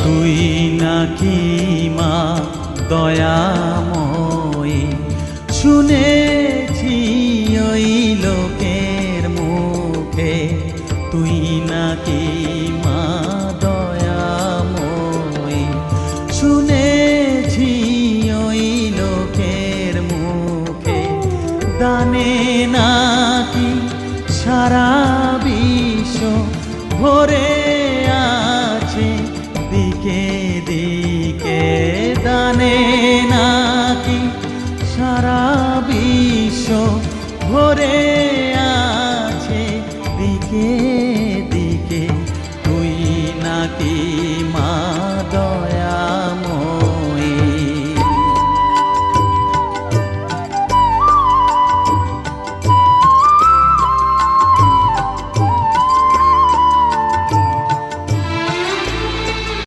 তুই নাকি মা দয়াময়ী, শুনেছি ওই লোকের মুখে তুই নাকি মা দয়াময়ী, শুনেছি ওই লোকের মুখে দানে নাকি সারা বিশ্ব ভরে আছে দিকে দিকে, দানে নাকি সারা বিশ্ব ভরে আছে দিকে দিকে, তুই নাকি মা দয়া